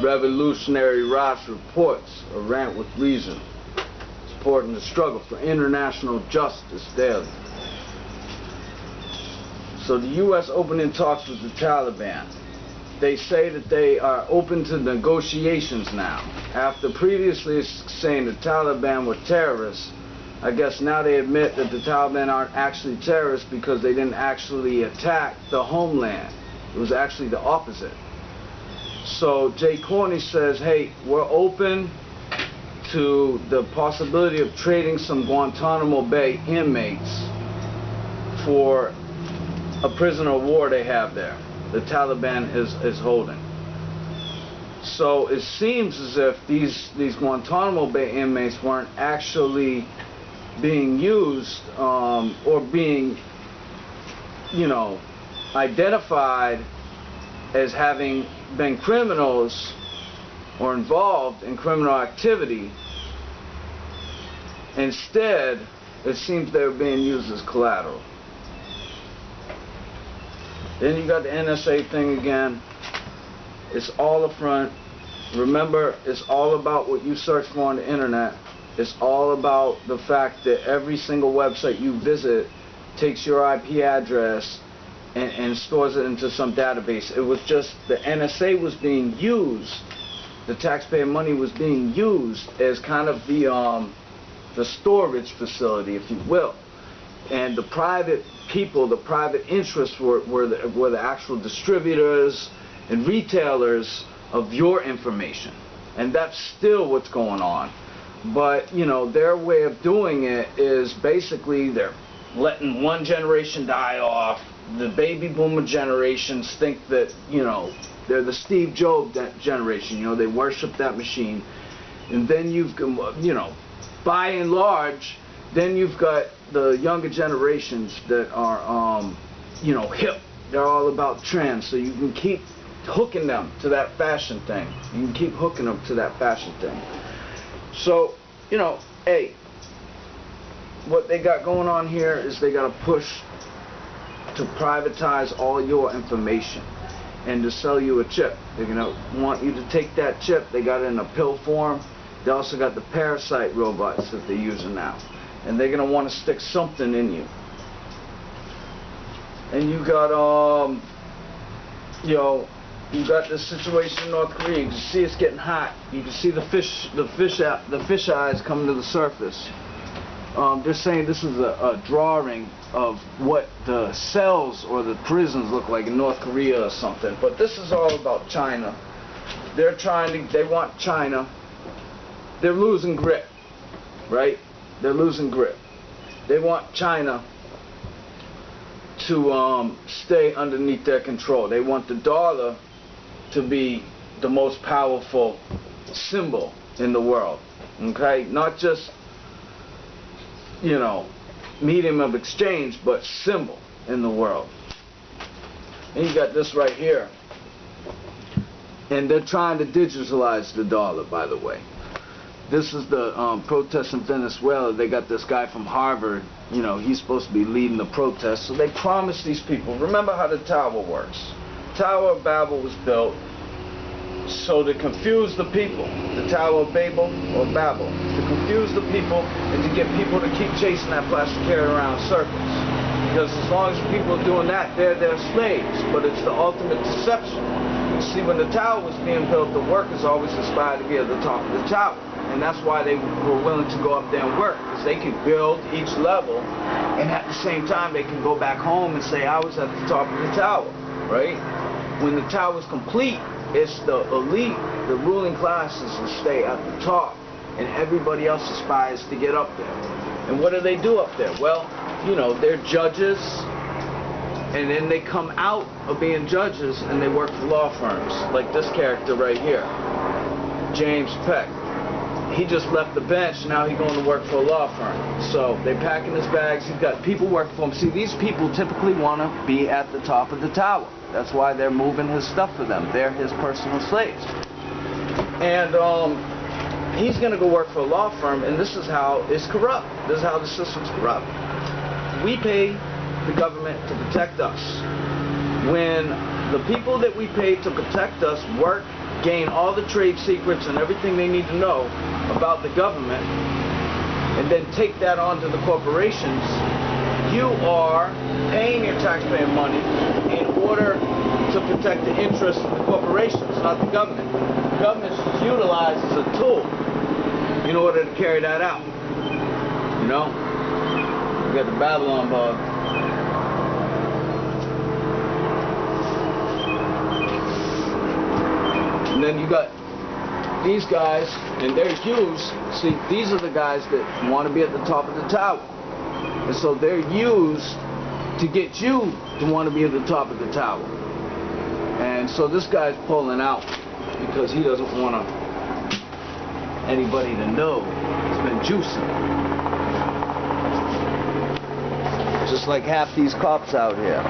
Revolutionary Ras Reports, a rant with reason, supporting the struggle for international justice daily. So the U.S. opening talks with the Taliban. They say that they are open to negotiations now. After previously saying the Taliban were terrorists, I guess now they admit that the Taliban aren't actually terrorists because they didn't actually attack the homeland. It was actually the opposite. So Jay Corney says, hey, we're open to the possibility of trading some Guantanamo Bay inmates for a prisoner of war they have there. The Taliban is holding. So it seems as if these Guantanamo Bay inmates weren't actually being used or being, identified as having been criminals or involved in criminal activity. Instead, it seems they were being used as collateral. Then you got the NSA thing again. It's all a front. Remember, it's all about what you search for on the internet. It's all about the fact that every single website you visit takes your IP address and stores it into some database. It was just the NSA was being used, the taxpayer money was being used as kind of the storage facility, if you will. And the private people, the private interests were the actual distributors and retailers of your information. And that's still what's going on. But, their way of doing it is basically they're letting one generation die off. The baby boomer generations think that, they're the Steve Jobs generation. They worship that machine. And then you've, by and large, then you've got the younger generations that are, hip. They're all about trends. So you can keep hooking them to that fashion thing. You can keep hooking them to that fashion thing. So, hey, what they got going on here is they got to push to privatize all your information and to sell you a chip. They're going to want you to take that chip. They got it in a pill form. They also got the parasite robots that they're using now. And they're going to want to stick something in you. And you got, you got this situation in North Korea. You can see it's getting hot. You can see the fish eyes coming to the surface. They're saying this is a drawing of what the cells or the prisons look like in North Korea or something. But this is all about China. They want China. They're losing grip, right? They're losing grip. They want China to stay underneath their control. They want the dollar to be the most powerful symbol in the world. Okay? Not just, medium of exchange, but symbol in the world. And you got this right here. And they're trying to digitalize the dollar, by the way. This is the protest in Venezuela. They got this guy from Harvard. He's supposed to be leading the protest. So they promised these people. Remember how the tower works. The Tower of Babel was built so to confuse the people. The Tower of Babel or Babel. To confuse the people and to get people to keep chasing that plastic carrot around circles. Because as long as people are doing that, they're their slaves. But it's the ultimate deception. You see, when the tower was being built, the workers always aspired to be at the top of the tower. And that's why they were willing to go up there and work, because they could build each level, and at the same time they can go back home and say, I was at the top of the tower, right? When the tower is complete, it's the elite, the ruling classes that stay at the top, and everybody else aspires to get up there. And what do they do up there? Well, they're judges, and then they come out of being judges and they work for law firms, like this character right here, James Peck. He just left the bench, now he's going to work for a law firm. So they're packing his bags, he's got people working for him. See, these people typically want to be at the top of the tower. That's why they're moving his stuff for them. They're his personal slaves. And he's going to go work for a law firm, and this is how it's corrupt. This is how the system's corrupt. We pay the government to protect us. When the people that we pay to protect us work gain all the trade secrets and everything they need to know about the government, and then take that on to the corporations, you are paying your taxpayer money in order to protect the interests of the corporations, not the government. The government is utilized as a tool in order to carry that out. You know? You got the Babylon bug. And then you got these guys, and they're used. See, these are the guys that want to be at the top of the tower. And so they're used to get you to want to be at the top of the tower. And so this guy's pulling out because he doesn't want anybody to know he's been juicing. Just like half these cops out here.